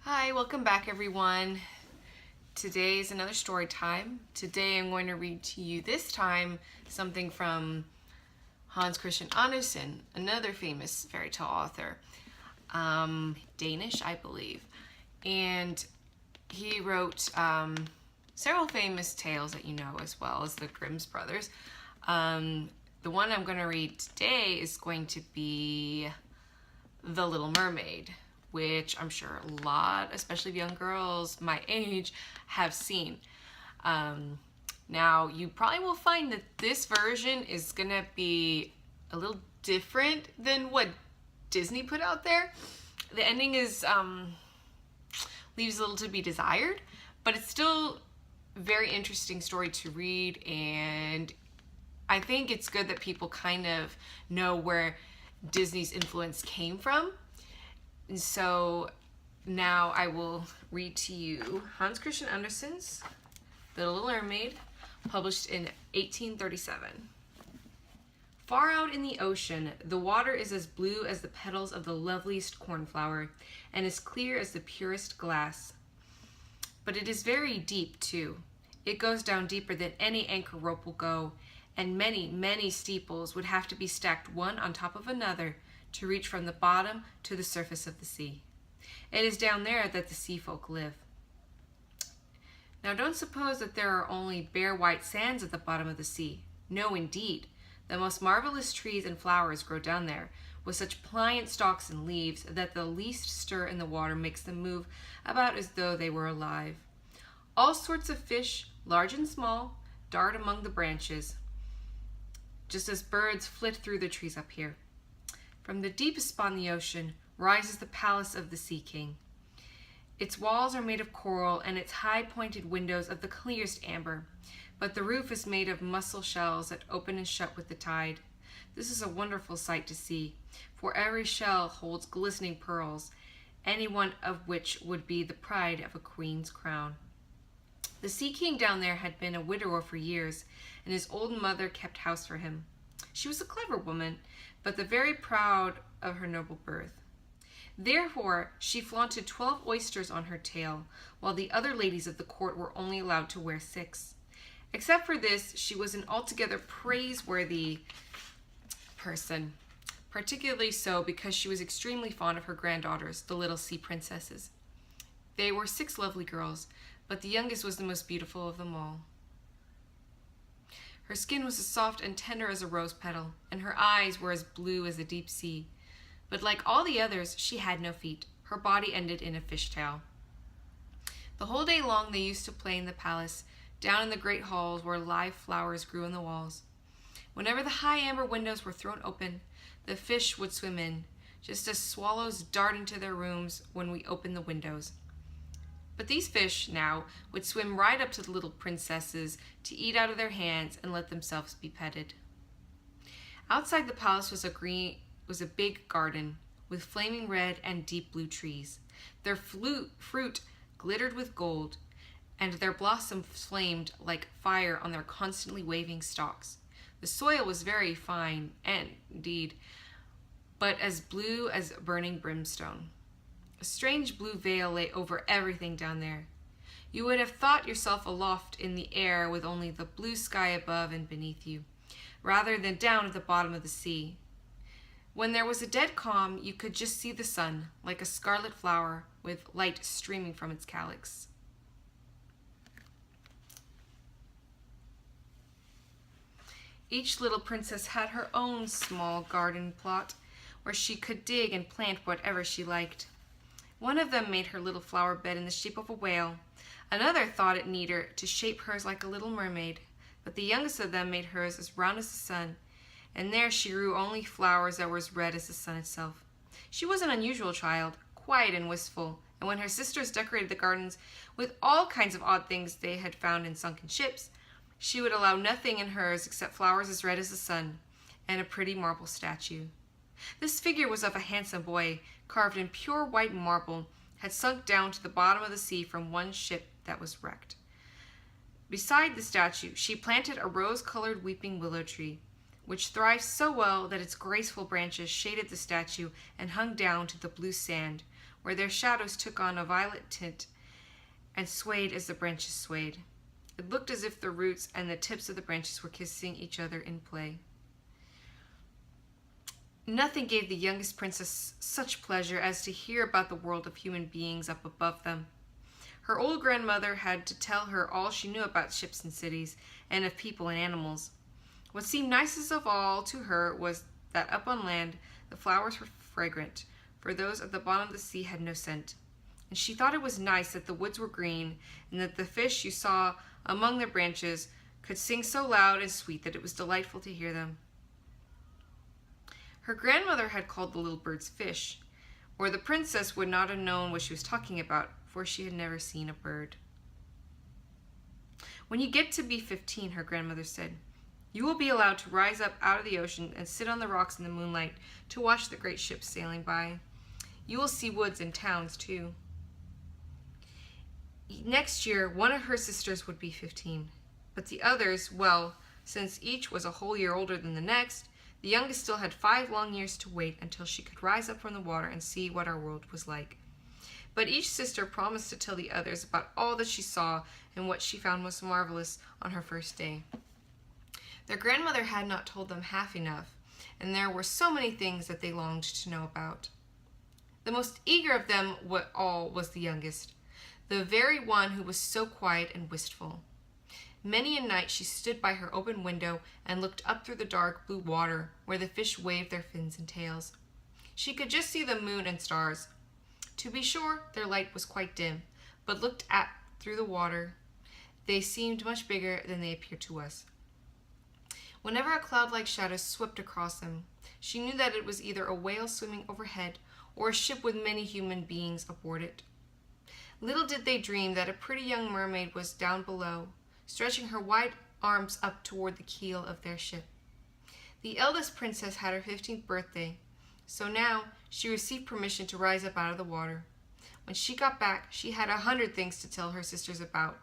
Hi, welcome back everyone. Today is another story time. Today I'm going to read to you this time something from Hans Christian Andersen, another famous fairy tale author, Danish I believe. And he wrote several famous tales that you know, as well as the Grimm's brothers. The one I'm going to read today is going to be The Little Mermaid, which I'm sure a lot, especially young girls my age, have seen. Now, you probably will find that this version is gonna be a little different than what Disney put out there. The ending is leaves a little to be desired, but it's still a very interesting story to read, and I think it's good that people kind of know where Disney's influence came from. And so now I will read to you Hans Christian Andersen's The Little Mermaid, published in 1837. Far out in the ocean, the water is as blue as the petals of the loveliest cornflower, and as clear as the purest glass. But it is very deep, too. It goes down deeper than any anchor rope will go, and many, many steeples would have to be stacked one on top of another to reach from the bottom to the surface of the sea. It is down there that the sea folk live. Now don't suppose that there are only bare white sands at the bottom of the sea. No, indeed. The most marvelous trees and flowers grow down there, with such pliant stalks and leaves that the least stir in the water makes them move about as though they were alive. All sorts of fish, large and small, dart among the branches, just as birds flit through the trees up here. From the deepest spot in the ocean rises the palace of the Sea King. Its walls are made of coral and its high-pointed windows of the clearest amber, but the roof is made of mussel shells that open and shut with the tide. This is a wonderful sight to see, for every shell holds glistening pearls, any one of which would be the pride of a queen's crown. The Sea King down there had been a widower for years, and his old mother kept house for him. She was a clever woman, but very proud of her noble birth. Therefore, she flaunted 12 oysters on her tail, while the other ladies of the court were only allowed to wear 6. Except for this, she was an altogether praiseworthy person, particularly so because she was extremely fond of her granddaughters, the little sea princesses. They were 6 lovely girls, but the youngest was the most beautiful of them all. Her skin was as soft and tender as a rose petal, and her eyes were as blue as the deep sea. But like all the others, she had no feet. Her body ended in a fishtail. The whole day long they used to play in the palace, down in the great halls where live flowers grew on the walls. Whenever the high amber windows were thrown open, the fish would swim in, just as swallows dart into their rooms when we open the windows. But these fish, now, would swim right up to the little princesses to eat out of their hands and let themselves be petted. Outside the palace was a big garden with flaming red and deep blue trees. Their fruit glittered with gold, and their blossoms flamed like fire on their constantly waving stalks. The soil was very fine, and indeed, but as blue as burning brimstone. A strange blue veil lay over everything down there. You would have thought yourself aloft in the air with only the blue sky above and beneath you, rather than down at the bottom of the sea. When there was a dead calm, you could just see the sun, like a scarlet flower with light streaming from its calyx. Each little princess had her own small garden plot, where she could dig and plant whatever she liked. One of them made her little flower bed in the shape of a whale. Another thought it neater to shape hers like a little mermaid. But the youngest of them made hers as round as the sun, and there she grew only flowers that were as red as the sun itself. She was an unusual child, quiet and wistful, and when her sisters decorated the gardens with all kinds of odd things they had found in sunken ships, she would allow nothing in hers except flowers as red as the sun, and a pretty marble statue. This figure was of a handsome boy, carved in pure white marble, had sunk down to the bottom of the sea from one ship that was wrecked. Beside the statue, she planted a rose-colored weeping willow tree, which thrived so well that its graceful branches shaded the statue and hung down to the blue sand, where their shadows took on a violet tint and swayed as the branches swayed. It looked as if the roots and the tips of the branches were kissing each other in play. Nothing gave the youngest princess such pleasure as to hear about the world of human beings up above them. Her old grandmother had to tell her all she knew about ships and cities, and of people and animals. What seemed nicest of all to her was that up on land the flowers were fragrant, for those at the bottom of the sea had no scent. And she thought it was nice that the woods were green, and that the fish you saw among their branches could sing so loud and sweet that it was delightful to hear them. Her grandmother had called the little birds fish, or the princess would not have known what she was talking about, for she had never seen a bird. When you get to be 15, her grandmother said, you will be allowed to rise up out of the ocean and sit on the rocks in the moonlight to watch the great ships sailing by. You will see woods and towns, too. Next year, one of her sisters would be 15, but the others, well, since each was a whole year older than the next, the youngest still had 5 long years to wait until she could rise up from the water and see what our world was like. But each sister promised to tell the others about all that she saw and what she found most marvelous on her first day. Their grandmother had not told them half enough, and there were so many things that they longed to know about. The most eager of them all was the youngest, the very one who was so quiet and wistful. Many a night she stood by her open window and looked up through the dark blue water where the fish waved their fins and tails. She could just see the moon and stars. To be sure, their light was quite dim, but looked at through the water, they seemed much bigger than they appeared to us. Whenever a cloud-like shadow swept across them, she knew that it was either a whale swimming overhead or a ship with many human beings aboard it. Little did they dream that a pretty young mermaid was down below, stretching her wide arms up toward the keel of their ship. The eldest princess had her 15th birthday, so now she received permission to rise up out of the water. When she got back, she had 100 things to tell her sisters about.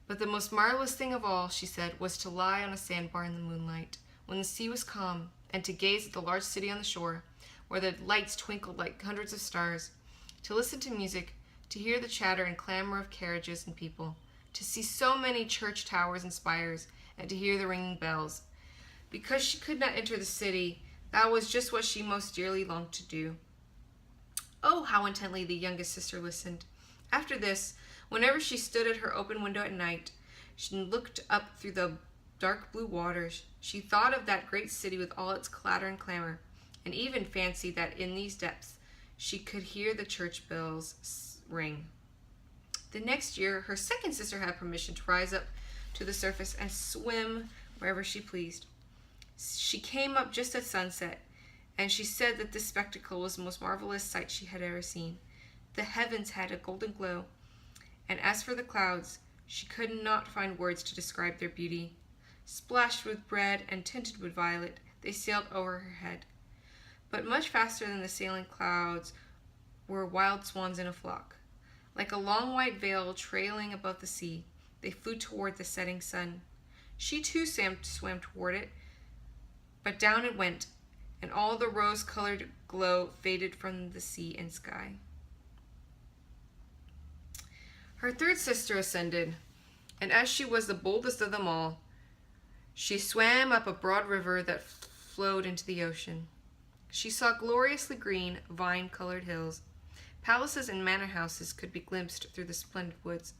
But the most marvelous thing of all, she said, was to lie on a sandbar in the moonlight, when the sea was calm, and to gaze at the large city on the shore, where the lights twinkled like hundreds of stars, to listen to music, to hear the chatter and clamor of carriages and people, to see so many church towers and spires, and to hear the ringing bells. Because she could not enter the city, that was just what she most dearly longed to do. Oh, how intently the youngest sister listened. After this, whenever she stood at her open window at night, she looked up through the dark blue waters, she thought of that great city with all its clatter and clamor, and even fancied that in these depths she could hear the church bells ring. The next year, her second sister had permission to rise up to the surface and swim wherever she pleased. She came up just at sunset, and she said that this spectacle was the most marvelous sight she had ever seen. The heavens had a golden glow, and as for the clouds, she could not find words to describe their beauty. Splashed with red and tinted with violet, they sailed over her head. But much faster than the sailing clouds were wild swans in a flock. Like a long white veil trailing above the sea, they flew toward the setting sun. She too swam toward it, but down it went, and all the rose-colored glow faded from the sea and sky. Her third sister ascended, and as she was the boldest of them all, she swam up a broad river that flowed into the ocean. She saw gloriously green, vine-colored hills. Palaces and manor houses could be glimpsed through the splendid woods.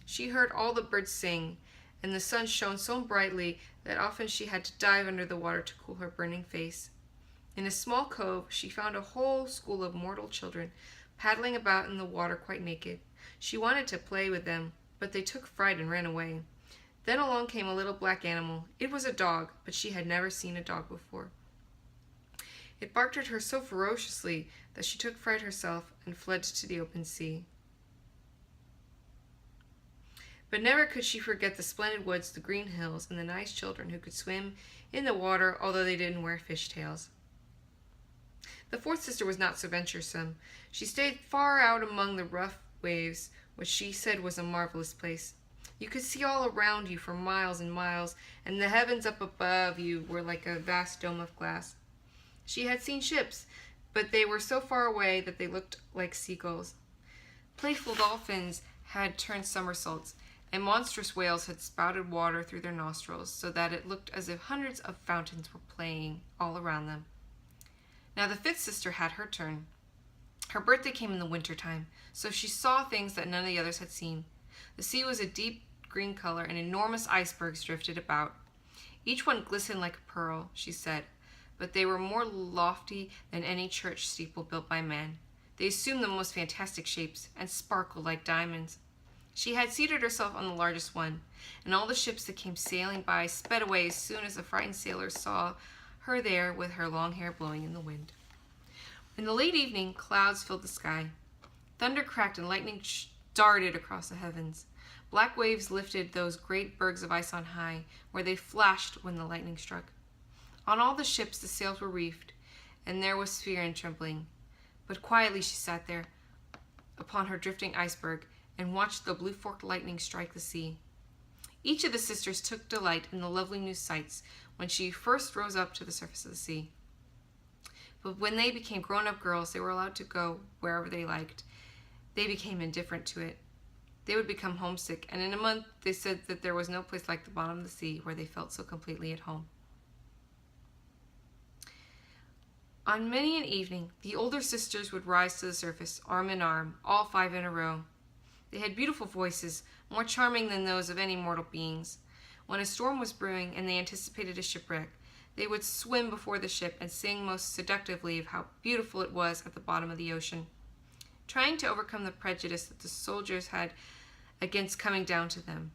She heard all the birds sing, and the sun shone so brightly that often she had to dive under the water to cool her burning face. In a small cove, she found a whole school of mortal children paddling about in the water quite naked. She wanted to play with them, but they took fright and ran away. Then along came a little black animal. It was a dog, but she had never seen a dog before. It barked at her so ferociously that she took fright herself and fled to the open sea. But never could she forget the splendid woods, the green hills, and the nice children who could swim in the water although they didn't wear fish tails. The fourth sister was not so venturesome. She stayed far out among the rough waves, which she said was a marvelous place. You could see all around you for miles and miles, and the heavens up above you were like a vast dome of glass. She had seen ships, but they were so far away that they looked like seagulls. Playful dolphins had turned somersaults, and monstrous whales had spouted water through their nostrils, so that it looked as if hundreds of fountains were playing all around them. Now the fifth sister had her turn. Her birthday came in the winter time, so she saw things that none of the others had seen. The sea was a deep green color, and enormous icebergs drifted about. Each one glistened like a pearl, she said, but they were more lofty than any church steeple built by man. They assumed the most fantastic shapes, and sparkled like diamonds. She had seated herself on the largest one, and all the ships that came sailing by sped away as soon as the frightened sailors saw her there with her long hair blowing in the wind. In the late evening, clouds filled the sky. Thunder cracked and lightning darted across the heavens. Black waves lifted those great bergs of ice on high, where they flashed when the lightning struck. On all the ships the sails were reefed, and there was fear and trembling. But quietly she sat there upon her drifting iceberg and watched the blue-forked lightning strike the sea. Each of the sisters took delight in the lovely new sights when she first rose up to the surface of the sea. But when they became grown-up girls, they were allowed to go wherever they liked. They became indifferent to it. They would become homesick, and in a month they said that there was no place like the bottom of the sea where they felt so completely at home. On many an evening, the older sisters would rise to the surface, arm in arm, all 5 in a row. They had beautiful voices, more charming than those of any mortal beings. When a storm was brewing and they anticipated a shipwreck, they would swim before the ship and sing most seductively of how beautiful it was at the bottom of the ocean, trying to overcome the prejudice that the soldiers had against coming down to them.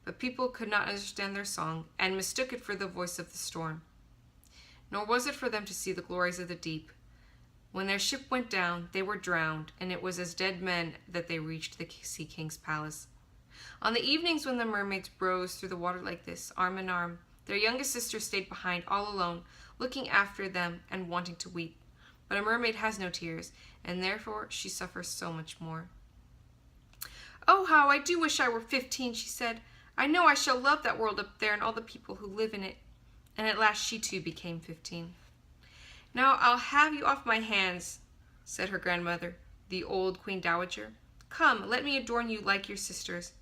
But people could not understand their song and mistook it for the voice of the storm. Nor was it for them to see the glories of the deep. When their ship went down, they were drowned, and it was as dead men that they reached the Sea King's palace. On the evenings when the mermaids rose through the water like this, arm in arm, their youngest sister stayed behind all alone, looking after them and wanting to weep. But a mermaid has no tears, and therefore she suffers so much more. "Oh, how I do wish I were 15, she said. "I know I shall love that world up there and all the people who live in it." And at last she too became 15. "Now I'll have you off my hands," said her grandmother, the old Queen Dowager. "Come, let me adorn you like your sisters."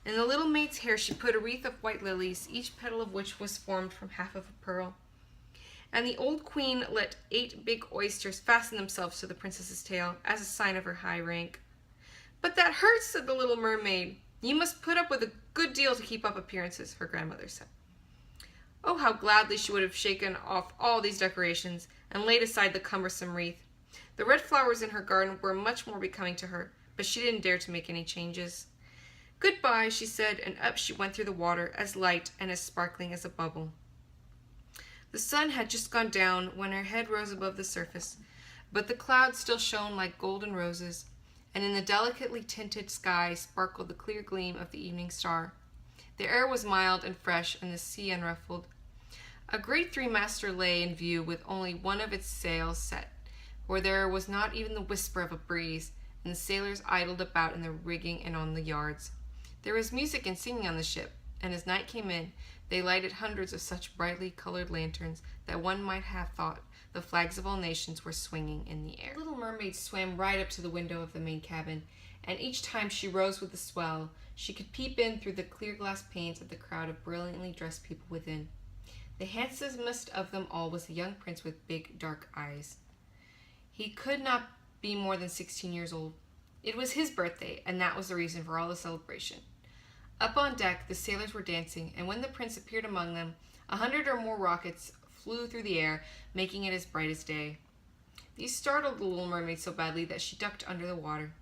In the little maid's hair she put a wreath of white lilies, each petal of which was formed from half of a pearl. And the old queen let 8 big oysters fasten themselves to the princess's tail as a sign of her high rank. "But that hurts," said the little mermaid. "You must put up with a good deal to keep up appearances," her grandmother said. Oh, how gladly she would have shaken off all these decorations and laid aside the cumbersome wreath. The red flowers in her garden were much more becoming to her, but she didn't dare to make any changes. "Goodbye," she said, and up she went through the water, as light and as sparkling as a bubble. The sun had just gone down when her head rose above the surface, but the clouds still shone like golden roses, and in the delicately tinted sky sparkled the clear gleam of the evening star. The air was mild and fresh, and the sea unruffled. A great 3-master lay in view with only one of its sails set, where there was not even the whisper of a breeze, and the sailors idled about in the rigging and on the yards. There was music and singing on the ship, and as night came in, they lighted hundreds of such brightly colored lanterns that one might have thought the flags of all nations were swinging in the air. The little mermaid swam right up to the window of the main cabin, and each time she rose with the swell, she could peep in through the clear glass panes at the crowd of brilliantly dressed people within. The handsomest of them all was a young prince with big, dark eyes. He could not be more than 16 years old. It was his birthday, and that was the reason for all the celebration. Up on deck, the sailors were dancing, and when the prince appeared among them, 100 or more rockets flew through the air, making it as bright as day. These startled the little mermaid so badly that she ducked under the water.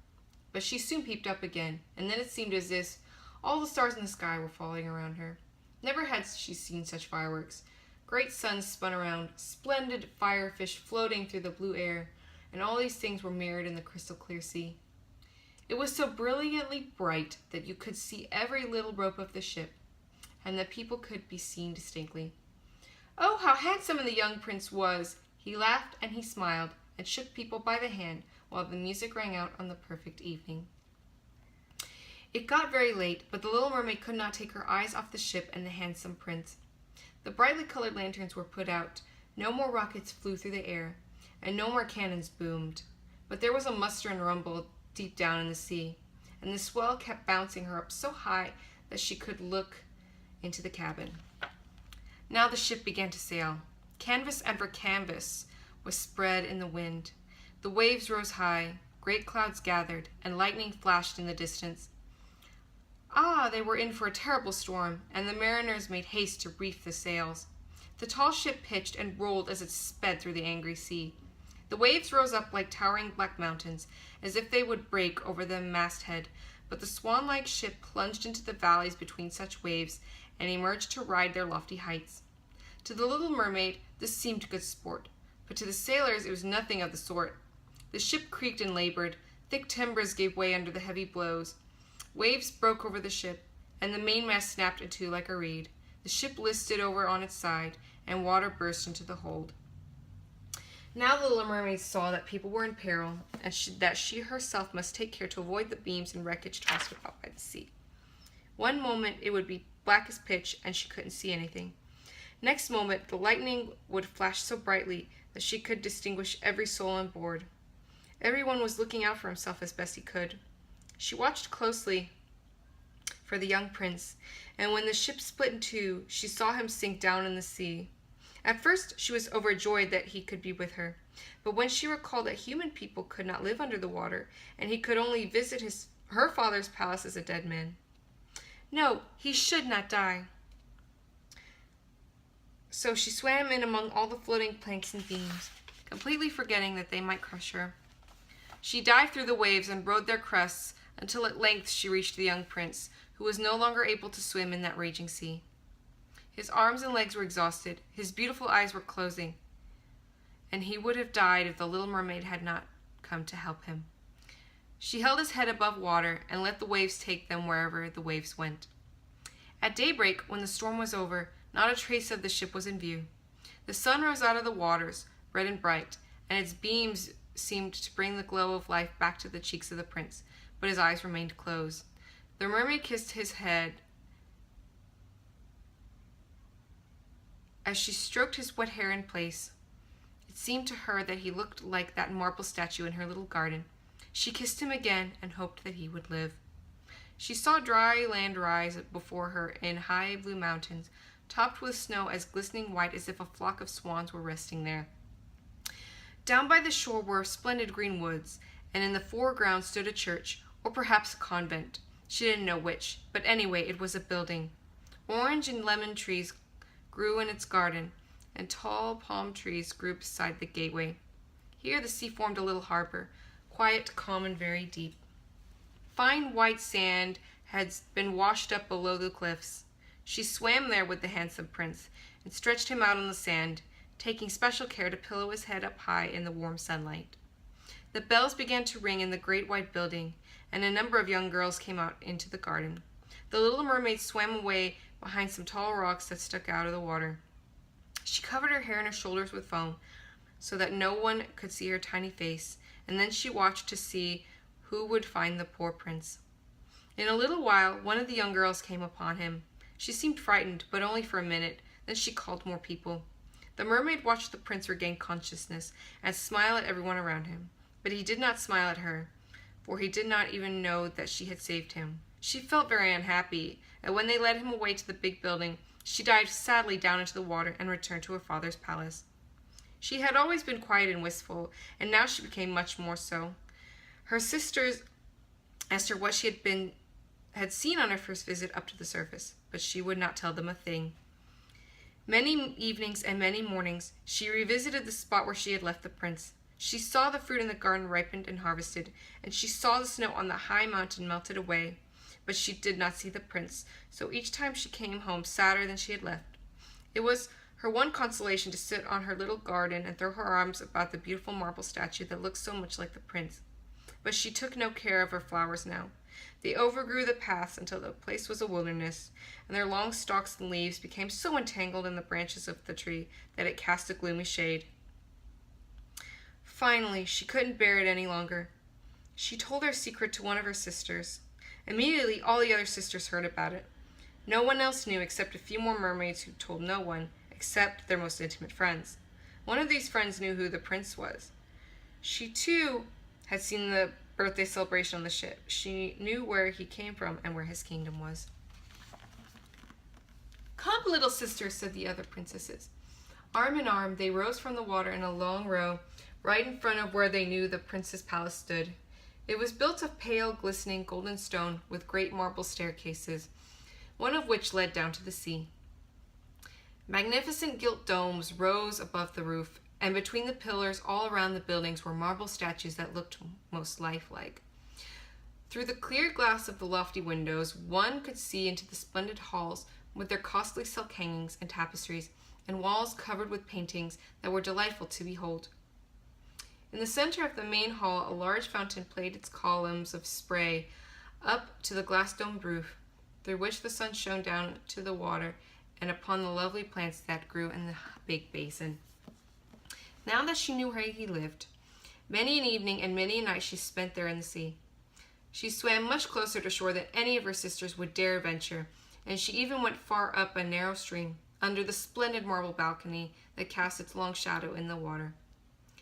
But she soon peeped up again, and then it seemed as if all the stars in the sky were falling around her. Never had she seen such fireworks. Great suns spun around, splendid firefish floating through the blue air, and all these things were mirrored in the crystal clear sea. It was so brilliantly bright that you could see every little rope of the ship, and the people could be seen distinctly. Oh, how handsome the young prince was! He laughed and he smiled, and shook people by the hand, while the music rang out on the perfect evening. It got very late, but the little mermaid could not take her eyes off the ship and the handsome prince. The brightly colored lanterns were put out, no more rockets flew through the air, and no more cannons boomed. But there was a muster and rumble deep down in the sea, and the swell kept bouncing her up so high that she could look into the cabin. Now the ship began to sail. Canvas after canvas was spread in the wind. The waves rose high, great clouds gathered, and lightning flashed in the distance. Ah, they were in for a terrible storm, and the mariners made haste to reef the sails. The tall ship pitched and rolled as it sped through the angry sea. The waves rose up like towering black mountains, as if they would break over the masthead, but the swan-like ship plunged into the valleys between such waves and emerged to ride their lofty heights. To the little mermaid, this seemed good sport, but to the sailors it was nothing of the sort. The ship creaked and labored. Thick timbers gave way under the heavy blows. Waves broke over the ship, and the mainmast snapped in two like a reed. The ship listed over on its side, and water burst into the hold. Now the little mermaid saw that people were in peril, and that she herself must take care to avoid the beams and wreckage tossed about by the sea. One moment it would be black as pitch, and she couldn't see anything. Next moment the lightning would flash so brightly that she could distinguish every soul on board. Everyone was looking out for himself as best he could. She watched closely for the young prince, and when the ship split in two, she saw him sink down in the sea. At first she was overjoyed that he could be with her, but when she recalled that human people could not live under the water, and he could only visit her father's palace as a dead man. No, he should not die. So she swam in among all the floating planks and beams, completely forgetting that they might crush her. She dived through the waves and rode their crests until at length she reached the young prince, who was no longer able to swim in that raging sea. His arms and legs were exhausted, his beautiful eyes were closing, and he would have died if the little mermaid had not come to help him. She held his head above water and let the waves take them wherever the waves went. At daybreak, when the storm was over, not a trace of the ship was in view. The sun rose out of the waters, red and bright, and its beams seemed to bring the glow of life back to the cheeks of the prince, but his eyes remained closed. The mermaid kissed his head as she stroked his wet hair in place. It seemed to her that he looked like that marble statue in her little garden. She kissed him again and hoped that he would live. She saw dry land rise before her in high blue mountains, topped with snow as glistening white as if a flock of swans were resting there. Down by the shore were splendid green woods, and in the foreground stood a church, or perhaps a convent. She didn't know which, but anyway it was a building. Orange and lemon trees grew in its garden, and tall palm trees grew beside the gateway. Here the sea formed a little harbor, quiet, calm, and very deep. Fine white sand had been washed up below the cliffs. She swam there with the handsome prince, and stretched him out on the sand, taking special care to pillow his head up high in the warm sunlight. The bells began to ring in the great white building, and a number of young girls came out into the garden. The little mermaid swam away behind some tall rocks that stuck out of the water. She covered her hair and her shoulders with foam, so that no one could see her tiny face, and then she watched to see who would find the poor prince. In a little while, one of the young girls came upon him. She seemed frightened, but only for a minute. Then she called more people. The mermaid watched the prince regain consciousness and smile at everyone around him. But he did not smile at her, for he did not even know that she had saved him. She felt very unhappy, and when they led him away to the big building, she dived sadly down into the water and returned to her father's palace. She had always been quiet and wistful, and now she became much more so. Her sisters asked her what she had seen on her first visit up to the surface, but she would not tell them a thing. Many evenings and many mornings she revisited the spot where she had left the prince. She saw the fruit in the garden ripened and harvested, and she saw the snow on the high mountain melted away, but she did not see the prince, so each time she came home sadder than she had left. It was her one consolation to sit on her little garden and throw her arms about the beautiful marble statue that looked so much like the prince. But she took no care of her flowers now. They overgrew the paths until the place was a wilderness, and their long stalks and leaves became so entangled in the branches of the tree that it cast a gloomy shade. Finally, she couldn't bear it any longer. She told her secret to one of her sisters. Immediately, all the other sisters heard about it. No one else knew except a few more mermaids who told no one, except their most intimate friends. One of these friends knew who the prince was. She, too, had seen the birthday celebration on the ship. She knew where he came from and where his kingdom was. "Come, little sister," said the other princesses. Arm in arm, they rose from the water in a long row, right in front of where they knew the prince's palace stood. It was built of pale, glistening golden stone with great marble staircases, one of which led down to the sea. Magnificent gilt domes rose above the roof, and between the pillars all around the buildings were marble statues that looked most lifelike. Through the clear glass of the lofty windows, one could see into the splendid halls with their costly silk hangings and tapestries, and walls covered with paintings that were delightful to behold. In the center of the main hall, a large fountain played its columns of spray up to the glass-domed roof, through which the sun shone down to the water and upon the lovely plants that grew in the big basin. Now that she knew where he lived, many an evening and many a night she spent there in the sea. She swam much closer to shore than any of her sisters would dare venture, and she even went far up a narrow stream, under the splendid marble balcony that cast its long shadow in the water.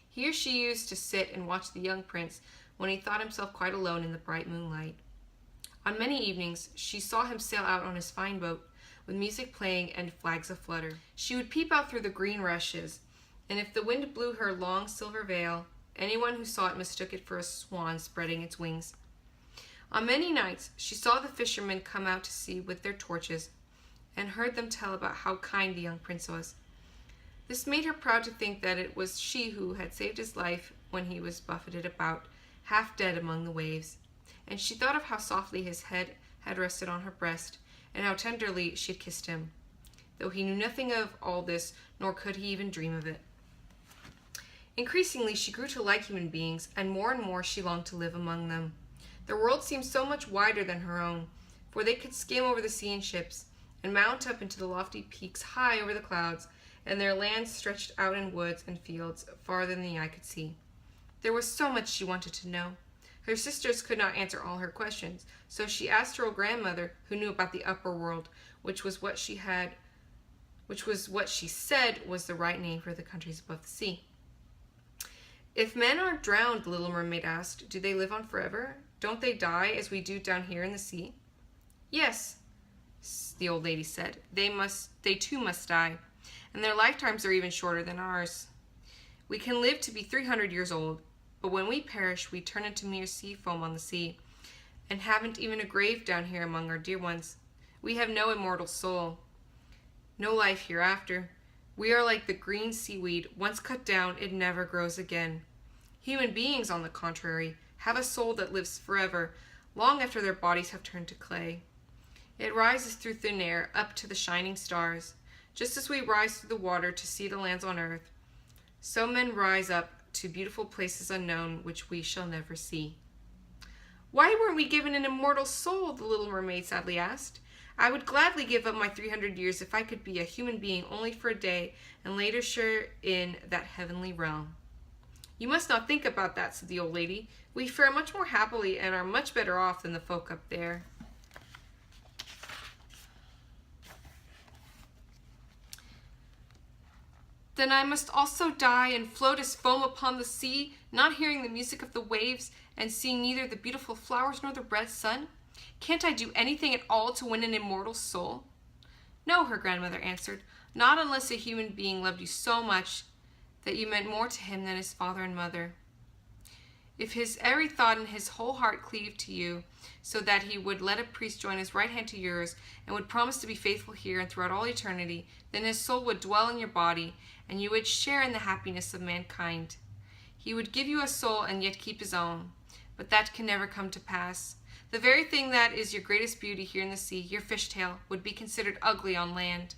Here she used to sit and watch the young prince when he thought himself quite alone in the bright moonlight. On many evenings she saw him sail out on his fine boat, with music playing and flags aflutter. She would peep out through the green rushes, and if the wind blew her long silver veil, anyone who saw it mistook it for a swan spreading its wings. On many nights she saw the fishermen come out to sea with their torches, and heard them tell about how kind the young prince was. This made her proud to think that it was she who had saved his life when he was buffeted about, half dead among the waves, and she thought of how softly his head had rested on her breast, and how tenderly she had kissed him, though he knew nothing of all this, nor could he even dream of it. Increasingly she grew to like human beings, and more she longed to live among them. Their world seemed so much wider than her own, for they could skim over the sea in ships, and mount up into the lofty peaks high over the clouds, and their lands stretched out in woods and fields farther than the eye could see. There was so much she wanted to know. Her sisters could not answer all her questions, so she asked her old grandmother, who knew about the upper world, which was what she said was the right name for the countries above the sea. "If men are drowned," the little mermaid asked, "do they live on forever? Don't they die as we do down here in the sea?" "Yes," the old lady said. They too must die, and their lifetimes are even shorter than ours. We can live to be 300 years old, but when we perish, we turn into mere sea foam on the sea, and haven't even a grave down here among our dear ones. We have no immortal soul, no life hereafter. We are like the green seaweed. Once cut down, it never grows again. Human beings, on the contrary, have a soul that lives forever, long after their bodies have turned to clay. It rises through thin air up to the shining stars. Just as we rise through the water to see the lands on earth, so men rise up to beautiful places unknown, which we shall never see." "Why weren't we given an immortal soul?" the little mermaid sadly asked. "I would gladly give up my 300 years if I could be a human being only for a day, and later share in that heavenly realm." "You must not think about that," said the old lady. "We fare much more happily and are much better off than the folk up there." "Then I must also die and float as foam upon the sea, not hearing the music of the waves and seeing neither the beautiful flowers nor the red sun? Can't I do anything at all to win an immortal soul?" "No," her grandmother answered, "not unless a human being loved you so much that you meant more to him than his father and mother. If his every thought and his whole heart cleaved to you, so that he would let a priest join his right hand to yours and would promise to be faithful here and throughout all eternity, then his soul would dwell in your body, and you would share in the happiness of mankind. He would give you a soul and yet keep his own, but that can never come to pass. The very thing that is your greatest beauty here in the sea, your fishtail, would be considered ugly on land.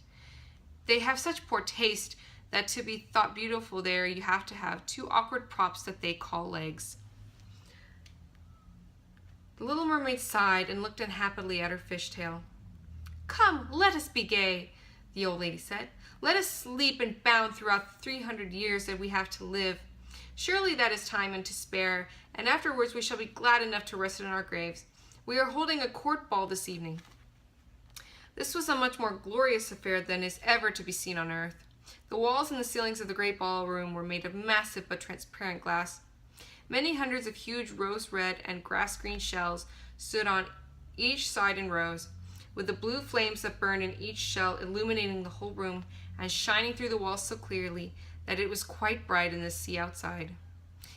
They have such poor taste that to be thought beautiful there you have to have two awkward props that they call legs." The little mermaid sighed and looked unhappily at her fishtail. "Come, let us be gay," the old lady said. "Let us leap and bound throughout the 300 years that we have to live. Surely that is time and to spare, and afterwards we shall be glad enough to rest in our graves. We are holding a court ball this evening." This was a much more glorious affair than is ever to be seen on earth. The walls and the ceilings of the great ballroom were made of massive but transparent glass. Many hundreds of huge rose-red and grass-green shells stood on each side in rows, with the blue flames that burned in each shell illuminating the whole room and shining through the walls so clearly that it was quite bright in the sea outside.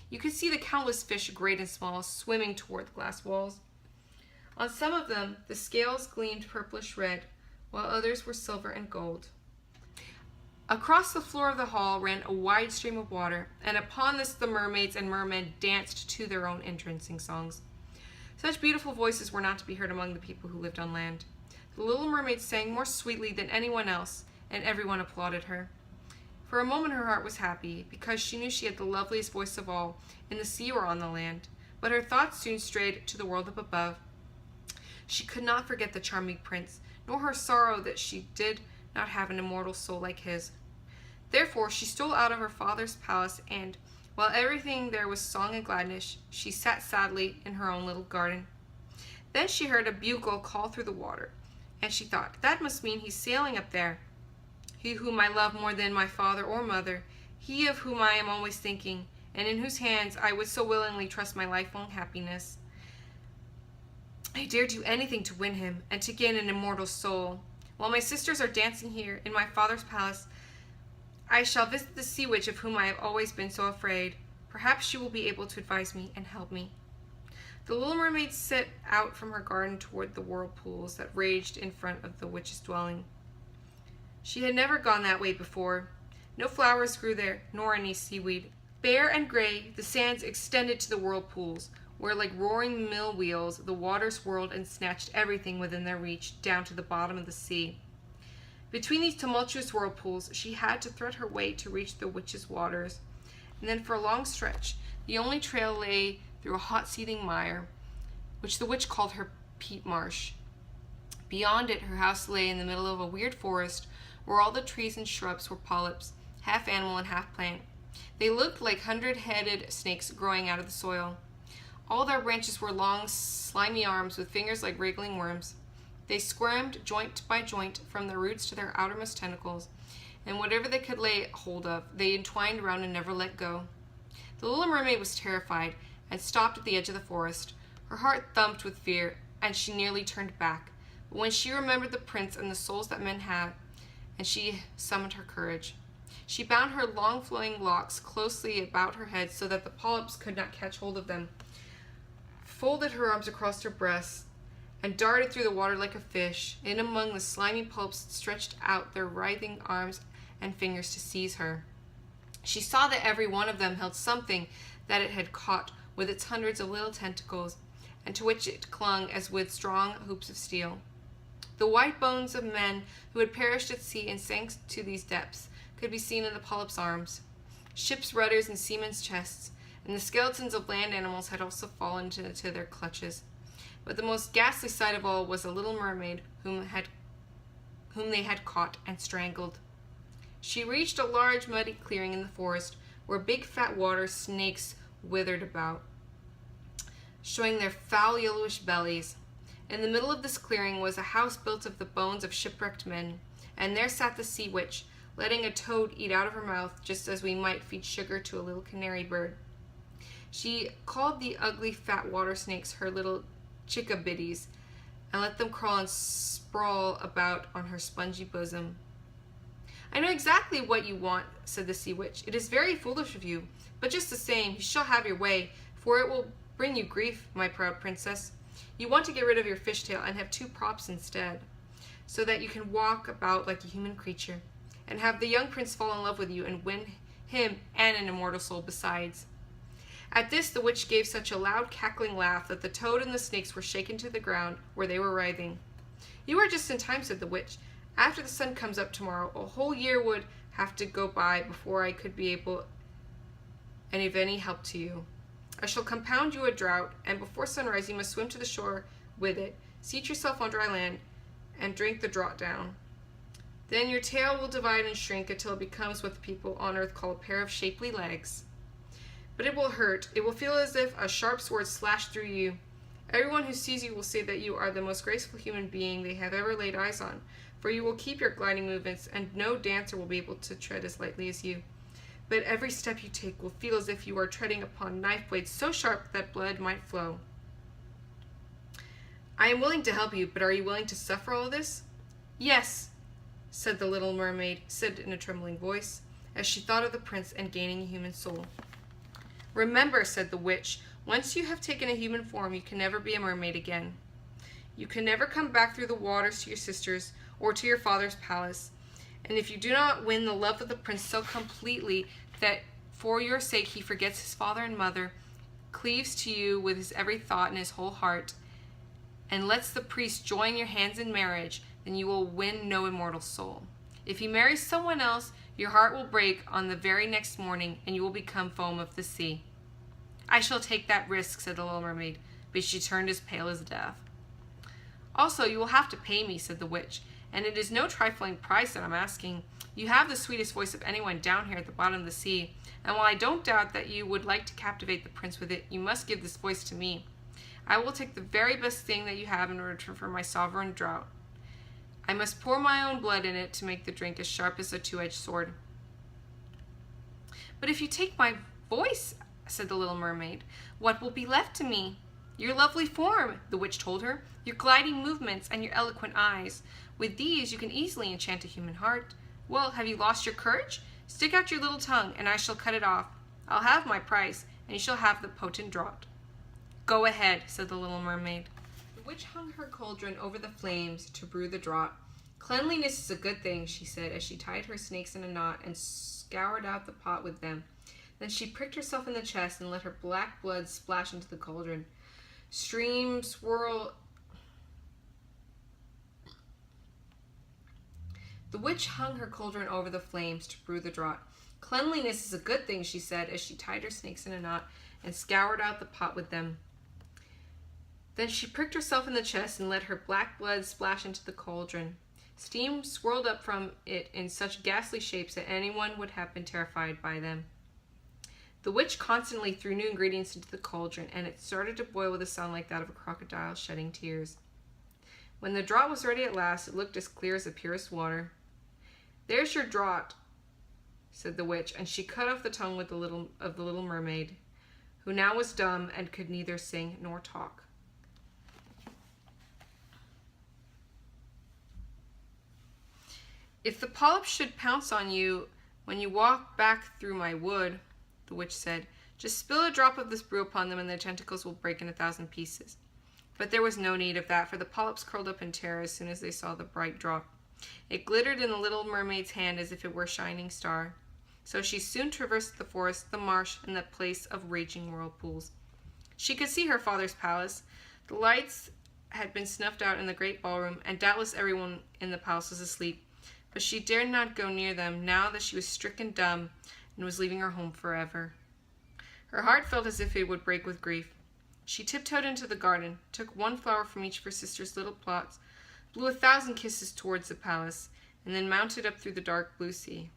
You could see the countless fish, great and small, swimming toward the glass walls. On some of them, the scales gleamed purplish red, while others were silver and gold. Across the floor of the hall ran a wide stream of water, and upon this the mermaids and mermen danced to their own entrancing songs. Such beautiful voices were not to be heard among the people who lived on land. The little mermaid sang more sweetly than anyone else, and everyone applauded her. For a moment her heart was happy, because she knew she had the loveliest voice of all, in the sea or on the land, but her thoughts soon strayed to the world up above. She could not forget the charming prince, nor her sorrow that she did not have an immortal soul like his. Therefore she stole out of her father's palace, and, while everything there was song and gladness, she sat sadly in her own little garden. Then she heard a bugle call through the water, and she thought, that must mean he's sailing up there. He whom I love more than my father or mother, he of whom I am always thinking, and in whose hands I would so willingly trust my lifelong happiness. I dare do anything to win him, and to gain an immortal soul. While my sisters are dancing here, in my father's palace, I shall visit the sea witch of whom I have always been so afraid. Perhaps she will be able to advise me and help me. The little mermaid set out from her garden toward the whirlpools that raged in front of the witch's dwelling. She had never gone that way before. No flowers grew there, nor any seaweed. Bare and gray, the sands extended to the whirlpools, where like roaring mill wheels the waters swirled and snatched everything within their reach down to the bottom of the sea. Between these tumultuous whirlpools she had to thread her way to reach the witch's waters, and then for a long stretch the only trail lay through a hot seething mire, which the witch called her peat marsh. Beyond it her house lay in the middle of a weird forest, where all the trees and shrubs were polyps, half animal and half plant. They looked like 100-headed snakes growing out of the soil. All their branches were long, slimy arms with fingers like wriggling worms. They squirmed joint by joint from their roots to their outermost tentacles, and whatever they could lay hold of, they entwined around and never let go. The little mermaid was terrified and stopped at the edge of the forest. Her heart thumped with fear, and she nearly turned back. But when she remembered the prince and the souls that men have, and she summoned her courage. She bound her long flowing locks closely about her head so that the polyps could not catch hold of them, folded her arms across her breast, and darted through the water like a fish. In among the slimy polyps stretched out their writhing arms and fingers to seize her. She saw that every one of them held something that it had caught with its hundreds of little tentacles, and to which it clung as with strong hoops of steel. The white bones of men who had perished at sea and sank to these depths could be seen in the polyps' arms. Ships' rudders and seamen's chests, and the skeletons of land animals had also fallen into their clutches. But the most ghastly sight of all was a little mermaid whom they had caught and strangled. She reached a large muddy clearing in the forest, where big fat water snakes withered about, showing their foul yellowish bellies. In the middle of this clearing was a house built of the bones of shipwrecked men, and there sat the sea witch, letting a toad eat out of her mouth just as we might feed sugar to a little canary bird. She called the ugly fat water snakes her little chickabiddies, and let them crawl and sprawl about on her spongy bosom. I know exactly what you want, said the sea witch. It is very foolish of you, but just the same, you shall have your way, for it will bring you grief, my proud princess. You want to get rid of your fishtail and have 2 props instead, so that you can walk about like a human creature, and have the young prince fall in love with you and win him and an immortal soul besides. At this the witch gave such a loud cackling laugh that the toad and the snakes were shaken to the ground where they were writhing. You are just in time, said the witch. After the sun comes up tomorrow, a whole year would have to go by before I could be able and of any help to you. I shall compound you a draught, and before sunrise you must swim to the shore with it, seat yourself on dry land, and drink the draught down. Then your tail will divide and shrink until it becomes what the people on earth call a pair of shapely legs. But it will hurt. It will feel as if a sharp sword slashed through you, Everyone who sees you will say that you are the most graceful human being they have ever laid eyes on, for you will keep your gliding movements, and no dancer will be able to tread as lightly as you. But every step you take will feel as if you are treading upon knife blades so sharp that blood might flow. I am willing to help you, but are you willing to suffer all this? Yes, said the little mermaid, said in a trembling voice, as she thought of the prince and gaining a human soul. Remember, said the witch, once you have taken a human form, you can never be a mermaid again. You can never come back through the waters to your sisters or to your father's palace. And if you do not win the love of the prince so completely that for your sake he forgets his father and mother, cleaves to you with his every thought and his whole heart, and lets the priest join your hands in marriage, then you will win no immortal soul. If he marries someone else, your heart will break on the very next morning, and you will become foam of the sea. I shall take that risk, said the little mermaid, but she turned as pale as death. Also, you will have to pay me, said the witch, and it is no trifling price that I'm asking. You have the sweetest voice of anyone down here at the bottom of the sea, and while I don't doubt that you would like to captivate the prince with it, you must give this voice to me. I will take the very best thing that you have in return for my sovereign draught. I must pour my own blood in it to make the drink as sharp as a two-edged sword. But if you take my voice, said the little mermaid, what will be left to me? Your lovely form, the witch told her, your gliding movements, and your eloquent eyes. With these you can easily enchant a human heart. Well, have you lost your courage? Stick out your little tongue, and I shall cut it off. I'll have my price, and you shall have the potent draught. Go ahead, said the little mermaid. The witch hung her cauldron over the flames to brew the draught. Cleanliness is a good thing, she said, as she tied her snakes in a knot and scoured out the pot with them. Then she pricked herself in the chest and let her black blood splash into the cauldron. Streams swirl. The witch hung her cauldron over the flames to brew the draught. Cleanliness is a good thing, she said, as she tied her snakes in a knot and scoured out the pot with them. Then she pricked herself in the chest and let her black blood splash into the cauldron. Steam swirled up from it in such ghastly shapes that anyone would have been terrified by them. The witch constantly threw new ingredients into the cauldron, and it started to boil with a sound like that of a crocodile shedding tears. When the draught was ready at last, it looked as clear as the purest water. There's your draught, said the witch, and she cut off the tongue of the little mermaid, who now was dumb and could neither sing nor talk. If the polyps should pounce on you when you walk back through my wood, the witch said, just spill a drop of this brew upon them and their tentacles will break in 1,000 pieces. But there was no need of that, for the polyps curled up in terror as soon as they saw the bright drop. It glittered in the little mermaid's hand as if it were a shining star. So she soon traversed the forest, the marsh, and the place of raging whirlpools. She could see her father's palace. The lights had been snuffed out in the great ballroom, and doubtless everyone in the palace was asleep. But she dared not go near them now that she was stricken dumb and was leaving her home forever. Her heart felt as if it would break with grief. She tiptoed into the garden, took one flower from each of her sister's little plots, blew 1,000 kisses towards the palace, and then mounted up through the dark blue sea.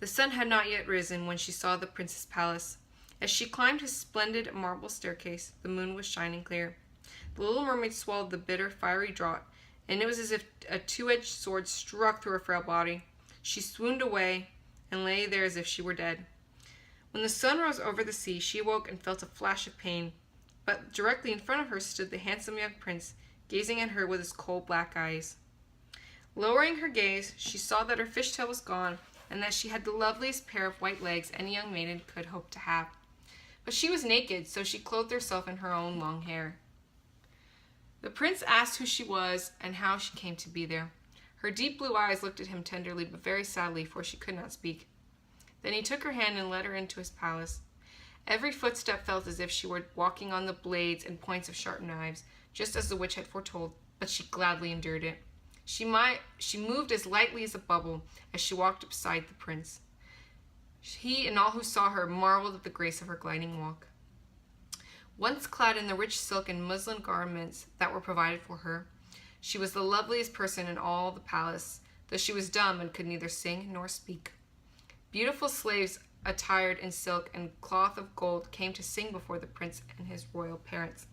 The sun had not yet risen when she saw the prince's palace. As she climbed his splendid marble staircase, the moon was shining clear. The little mermaid swallowed the bitter, fiery draught, and it was as if a two-edged sword struck through her frail body. She swooned away and lay there as if she were dead. When the sun rose over the sea, she awoke and felt a flash of pain. But directly in front of her stood the handsome young prince, gazing at her with his cold black eyes. Lowering her gaze, she saw that her fishtail was gone, and that she had the loveliest pair of white legs any young maiden could hope to have. But she was naked, so she clothed herself in her own long hair. The prince asked who she was and how she came to be there. Her deep blue eyes looked at him tenderly but very sadly, for she could not speak. Then he took her hand and led her into his palace. Every footstep felt as if she were walking on the blades and points of sharp knives, just as the witch had foretold, but she gladly endured it. She moved as lightly as a bubble as she walked beside the prince. He and all who saw her marveled at the grace of her gliding walk. Once clad in the rich silk and muslin garments that were provided for her, she was the loveliest person in all the palace, though she was dumb and could neither sing nor speak. Beautiful slaves attired in silk and cloth of gold came to sing before the prince and his royal parents.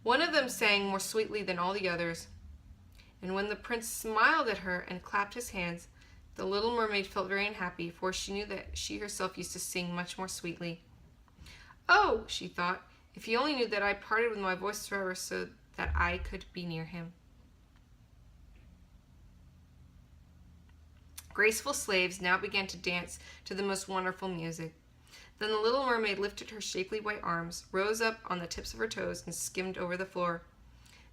One of them sang more sweetly than all the others, and when the prince smiled at her and clapped his hands, the little mermaid felt very unhappy, for she knew that she herself used to sing much more sweetly. "Oh," she thought, "if he only knew that I parted with my voice forever so that I could be near him." Graceful slaves now began to dance to the most wonderful music. Then the little mermaid lifted her shapely white arms, rose up on the tips of her toes, and skimmed over the floor.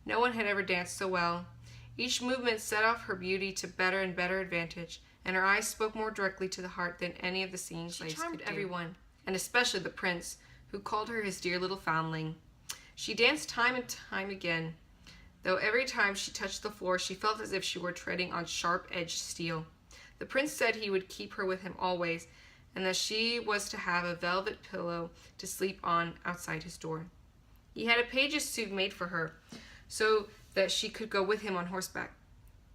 No one had ever danced so well. Each movement set off her beauty to better and better advantage, and her eyes spoke more directly to the heart than any of the singing slaves could do. She charmed everyone, and especially the prince, who called her his dear little foundling. She danced time and time again, though every time she touched the floor she felt as if she were treading on sharp-edged steel. The prince said he would keep her with him always, and that she was to have a velvet pillow to sleep on outside his door. He had a page's suit made for her, so that she could go with him on horseback.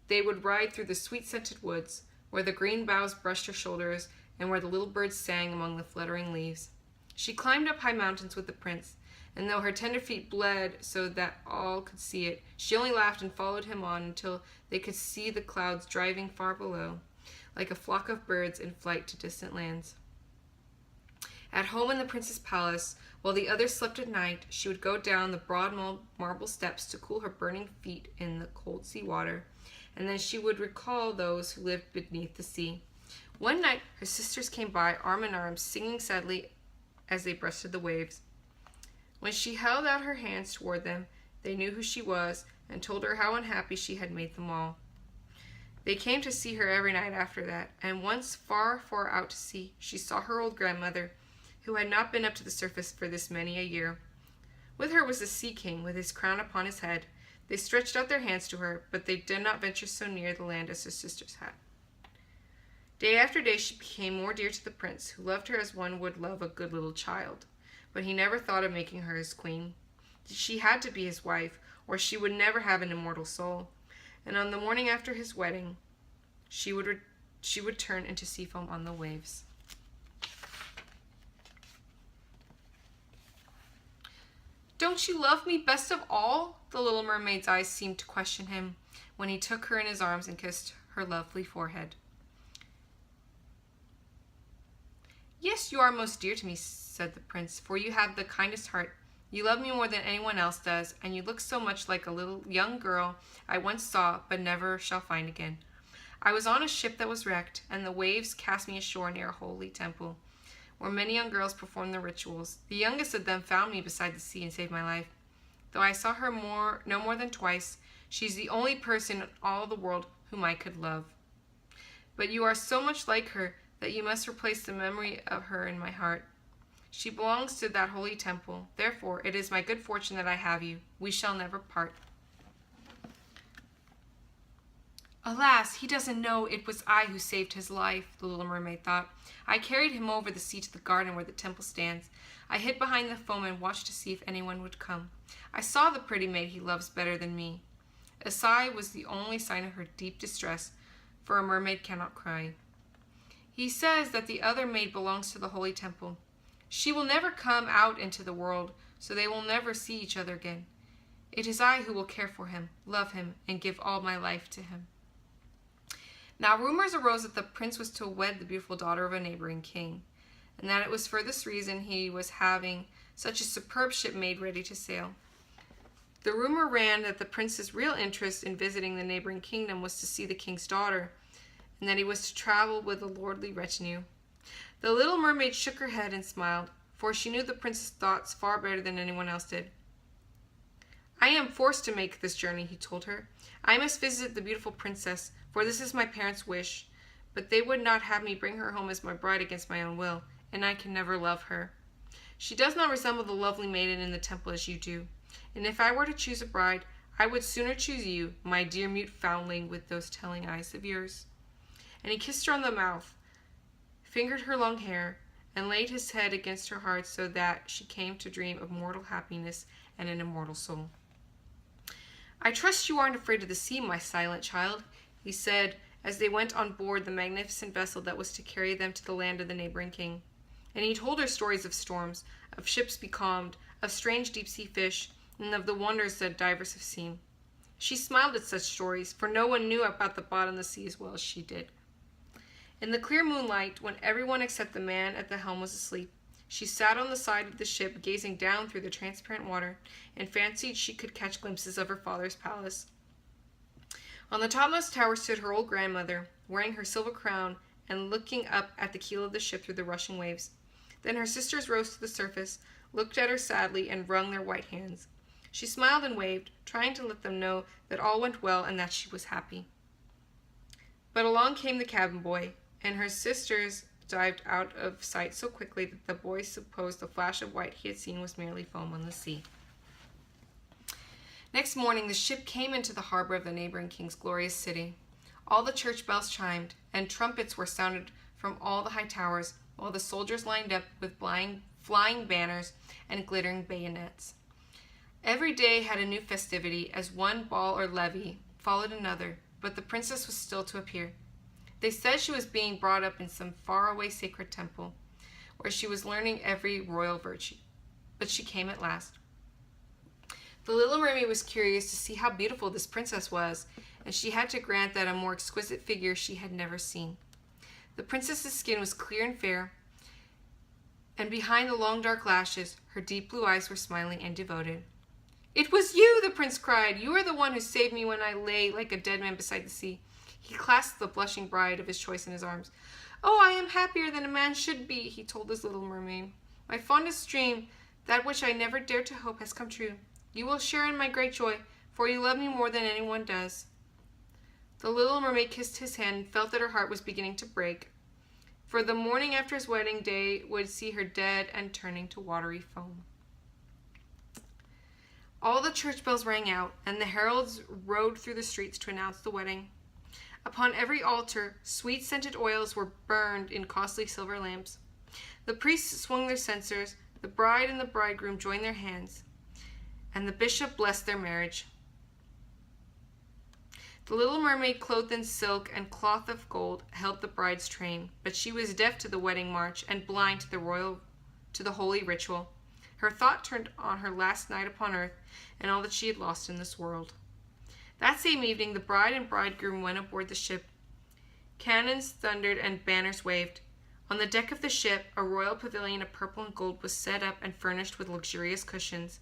They would ride through the sweet-scented woods, where the green boughs brushed her shoulders, and where the little birds sang among the fluttering leaves. She climbed up high mountains with the prince, and though her tender feet bled so that all could see it, she only laughed and followed him on until they could see the clouds driving far below, like a flock of birds in flight to distant lands. At home in the prince's palace, while the others slept at night, she would go down the broad marble steps to cool her burning feet in the cold sea water, and then she would recall those who lived beneath the sea. One night, her sisters came by, arm in arm, singing sadly as they breasted the waves. When she held out her hands toward them, they knew who she was, and told her how unhappy she had made them all. They came to see her every night after that, and once far, far out to sea, she saw her old grandmother, who had not been up to the surface for this many a year. With her was the Sea King, with his crown upon his head. They stretched out their hands to her, but they did not venture so near the land as her sisters had. Day after day she became more dear to the prince, who loved her as one would love a good little child, but he never thought of making her his queen. She had to be his wife, or she would never have an immortal soul. And on the morning after his wedding, she would turn into sea foam on the waves. "Don't you love me best of all?" The little mermaid's eyes seemed to question him when he took her in his arms and kissed her lovely forehead. "Yes, you are most dear to me," said the prince, "for you have the kindest heart. You love me more than anyone else does, and you look so much like a little young girl I once saw but never shall find again. I was on a ship that was wrecked, and the waves cast me ashore near a holy temple, where many young girls performed their rituals. The youngest of them found me beside the sea and saved my life. Though I saw her no more than twice, she's the only person in all the world whom I could love. But you are so much like her that you must replace the memory of her in my heart. She belongs to that holy temple. Therefore, it is my good fortune that I have you. We shall never part." "Alas, he doesn't know it was I who saved his life," the little mermaid thought. "I carried him over the sea to the garden where the temple stands. I hid behind the foam and watched to see if anyone would come. I saw the pretty maid he loves better than me." A sigh was the only sign of her deep distress, for a mermaid cannot cry. "He says that the other maid belongs to the holy temple. She will never come out into the world, so they will never see each other again. It is I who will care for him, love him, and give all my life to him." Now rumors arose that the prince was to wed the beautiful daughter of a neighboring king, and that it was for this reason he was having such a superb ship made ready to sail. The rumor ran that the prince's real interest in visiting the neighboring kingdom was to see the king's daughter, and that he was to travel with a lordly retinue. The little mermaid shook her head and smiled, for she knew the prince's thoughts far better than anyone else did. "I am forced to make this journey," he told her. "I must visit the beautiful princess, for this is my parents' wish, but they would not have me bring her home as my bride against my own will, and I can never love her. She does not resemble the lovely maiden in the temple as you do, and if I were to choose a bride, I would sooner choose you, my dear mute foundling with those telling eyes of yours." And he kissed her on the mouth, fingered her long hair, and laid his head against her heart so that she came to dream of mortal happiness and an immortal soul. "I trust you aren't afraid of the sea, my silent child," he said as they went on board the magnificent vessel that was to carry them to the land of the neighboring king. And he told her stories of storms, of ships becalmed, of strange deep-sea fish, and of the wonders that divers have seen. She smiled at such stories, for no one knew about the bottom of the sea as well as she did. In the clear moonlight, when everyone except the man at the helm was asleep, she sat on the side of the ship, gazing down through the transparent water, and fancied she could catch glimpses of her father's palace. On the topmost tower stood her old grandmother, wearing her silver crown and looking up at the keel of the ship through the rushing waves. Then her sisters rose to the surface, looked at her sadly, and wrung their white hands. She smiled and waved, trying to let them know that all went well and that she was happy. But along came the cabin boy, and her sisters dived out of sight so quickly that the boy supposed the flash of white he had seen was merely foam on the sea. Next morning the ship came into the harbor of the neighboring king's glorious city. All the church bells chimed, and trumpets were sounded from all the high towers, while the soldiers lined up with flying banners and glittering bayonets. Every day had a new festivity, as one ball or levee followed another, but the princess was still to appear. They said she was being brought up in some faraway sacred temple, where she was learning every royal virtue. But she came at last. The little mermaid was curious to see how beautiful this princess was, and she had to grant that a more exquisite figure she had never seen. The princess's skin was clear and fair, and behind the long dark lashes, her deep blue eyes were smiling and devoted. "It was you," the prince cried. "You are the one who saved me when I lay like a dead man beside the sea." He clasped the blushing bride of his choice in his arms. "Oh, I am happier than a man should be," he told his little mermaid. "My fondest dream, that which I never dared to hope, has come true. You will share in my great joy, for you love me more than anyone does." The little mermaid kissed his hand and felt that her heart was beginning to break, for the morning after his wedding day would see her dead and turning to watery foam. All the church bells rang out, and the heralds rode through the streets to announce the wedding. Upon every altar, sweet-scented oils were burned in costly silver lamps. The priests swung their censers, the bride and the bridegroom joined their hands, and the bishop blessed their marriage. The little mermaid, clothed in silk and cloth of gold, held the bride's train, but she was deaf to the wedding march and blind to the holy ritual. Her thought turned on her last night upon earth and all that she had lost in this world. That same evening, the bride and bridegroom went aboard the ship. Cannons thundered and banners waved. On the deck of the ship, a royal pavilion of purple and gold was set up and furnished with luxurious cushions.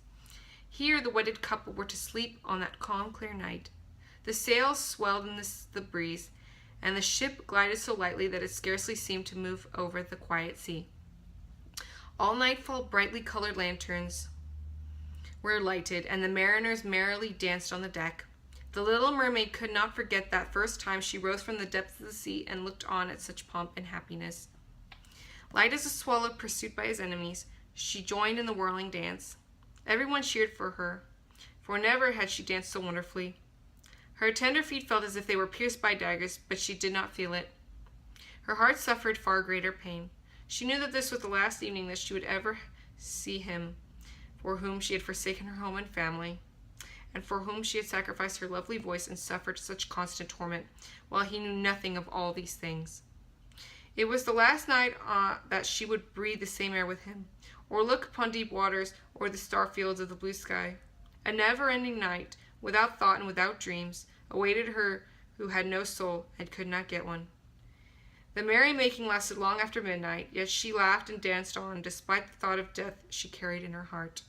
Here the wedded couple were to sleep on that calm, clear night. The sails swelled in the breeze, and the ship glided so lightly that it scarcely seemed to move over the quiet sea. All nightfall, brightly colored lanterns were lighted, and the mariners merrily danced on the deck. The little mermaid could not forget that first time she rose from the depths of the sea and looked on at such pomp and happiness. Light as a swallow pursued by his enemies, she joined in the whirling dance. Everyone cheered for her, for never had she danced so wonderfully. Her tender feet felt as if they were pierced by daggers, but she did not feel it. Her heart suffered far greater pain. She knew that this was the last evening that she would ever see him, for whom she had forsaken her home and family, and for whom she had sacrificed her lovely voice and suffered such constant torment, while he knew nothing of all these things. It was the last night that she would breathe the same air with him, or look upon deep waters, or the star fields of the blue sky. A never-ending night, without thought and without dreams, awaited her who had no soul and could not get one. The merry-making lasted long after midnight, yet she laughed and danced on, despite the thought of death she carried in her heart.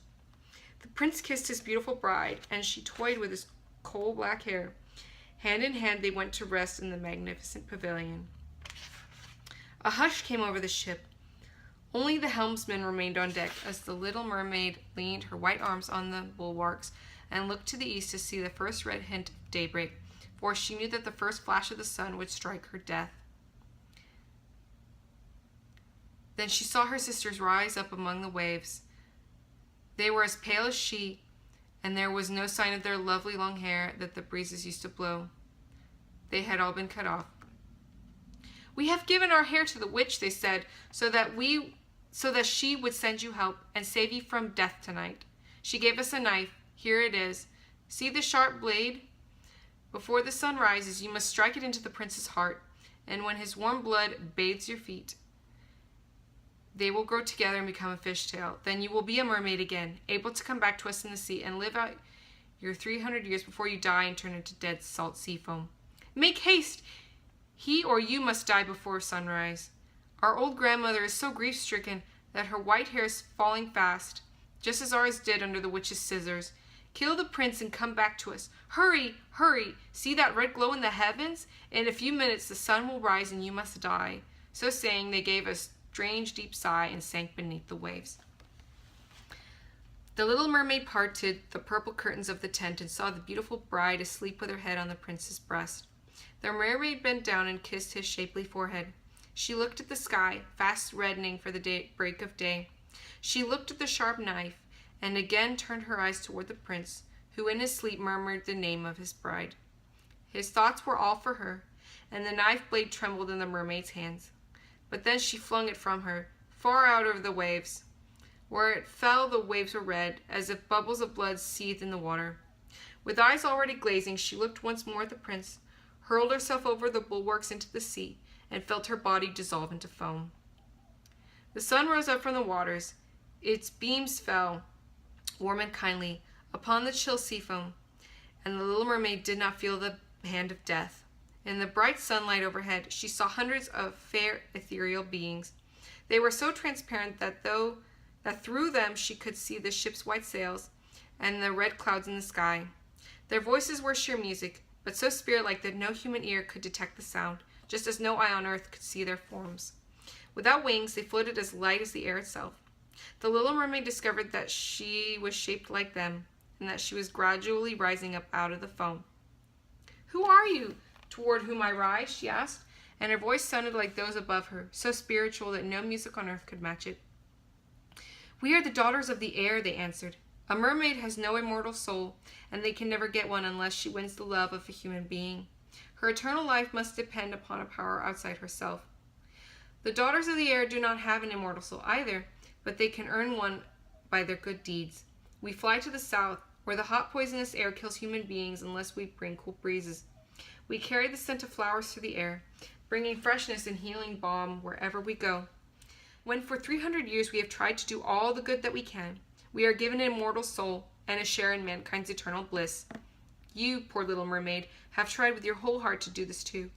The prince kissed his beautiful bride, and she toyed with his coal-black hair. Hand in hand they went to rest in the magnificent pavilion. A hush came over the ship. Only the helmsman remained on deck as the little mermaid leaned her white arms on the bulwarks and looked to the east to see the first red hint of daybreak, for she knew that the first flash of the sun would strike her death. Then she saw her sisters rise up among the waves. They were as pale as she, and there was no sign of their lovely long hair that the breezes used to blow. They had all been cut off. "We have given our hair to the witch," they said, so that she would send you help and save you from death tonight. She gave us a knife. Here it is. See the sharp blade? Before the sun rises, you must strike it into the prince's heart, and when his warm blood bathes your feet, They will grow together and become a fishtail. Then you will be a mermaid again, able to come back to us in the sea and live out your 300 years before you die and turn into dead salt sea foam. Make haste! He or you must die before sunrise. Our old grandmother is so grief-stricken that her white hair is falling fast, just as ours did under the witch's scissors. Kill the prince and come back to us. Hurry, hurry! See that red glow in the heavens? In a few minutes the sun will rise and you must die. So saying, they gave a strange deep sigh and sank beneath the waves. The little mermaid parted the purple curtains of the tent and saw the beautiful bride asleep with her head on the prince's breast. The mermaid bent down and kissed his shapely forehead. She looked at the sky, fast reddening for the break of day. She looked at the sharp knife, and again turned her eyes toward the prince, who in his sleep murmured the name of his bride. His thoughts were all for her, and the knife blade trembled in the mermaid's hands. But then she flung it from her, far out over the waves. Where it fell, the waves were red, as if bubbles of blood seethed in the water. With eyes already glazing, she looked once more at the prince, hurled herself over the bulwarks into the sea, and felt her body dissolve into foam. The sun rose up from the waters. Its beams fell, warm and kindly, upon the chill sea foam, and the little mermaid did not feel the hand of death. In the bright sunlight overhead, she saw hundreds of fair ethereal beings. They were so transparent that through them she could see the ship's white sails and the red clouds in the sky. Their voices were sheer music, but so spirit-like that no human ear could detect the sound, just as no eye on earth could see their forms. Without wings, they floated as light as the air itself. The little mermaid discovered that she was shaped like them, and that she was gradually rising up out of the foam. "Who are you, toward whom I rise?" she asked, and her voice sounded like those above her, so spiritual that no music on earth could match it. "We are the daughters of the air," they answered. "A mermaid has no immortal soul, and they can never get one unless she wins the love of a human being. Her eternal life must depend upon a power outside herself. The daughters of the air do not have an immortal soul either, but they can earn one by their good deeds. We fly to the south, where the hot poisonous air kills human beings unless we bring cool breezes. We carry the scent of flowers through the air, bringing freshness and healing balm wherever we go. When for 300 years we have tried to do all the good that we can, we are given an immortal soul and a share in mankind's eternal bliss. You, poor little mermaid, have tried with your whole heart to do this too.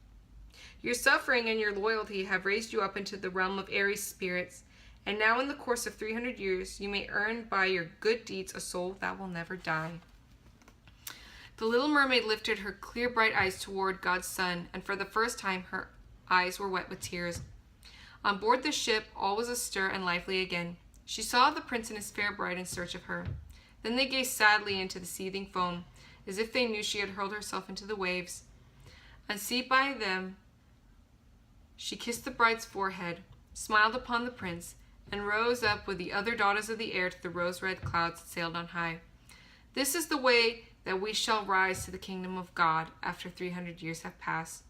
Your suffering and your loyalty have raised you up into the realm of airy spirits, and now in the course of 300 years you may earn by your good deeds a soul that will never die." The little mermaid lifted her clear bright eyes toward God's sun, and for the first time her eyes were wet with tears. On board the ship all was astir and lively again. She saw the prince and his fair bride in search of her. Then they gazed sadly into the seething foam, as if they knew she had hurled herself into the waves. Unseated by them, she kissed the bride's forehead, smiled upon the prince, and rose up with the other daughters of the air to the rose-red clouds that sailed on high. This is the way that we shall rise to the kingdom of God after 300 years have passed.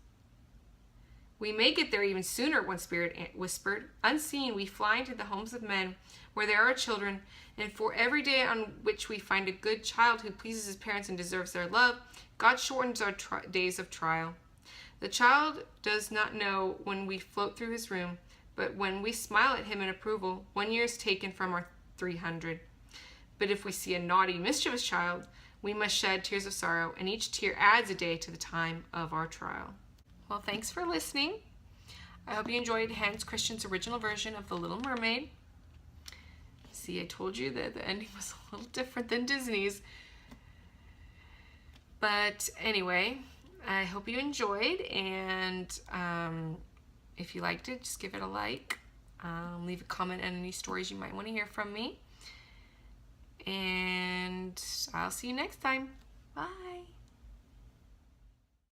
"We may get there even sooner," one spirit whispered. "Unseen, we fly into the homes of men, where there are children, and for every day on which we find a good child who pleases his parents and deserves their love, God shortens our days of trial. The child does not know when we float through his room, but when we smile at him in approval, 1 year is taken from our 300. But if we see a naughty, mischievous child, we must shed tears of sorrow, and each tear adds a day to the time of our trial." Well, thanks for listening. I hope you enjoyed Hans Christian's original version of The Little Mermaid. See, I told you that the ending was a little different than Disney's. But anyway, I hope you enjoyed, and if you liked it, just give it a like. Leave a comment on any stories you might want to hear from me. And I'll see you next time. Bye.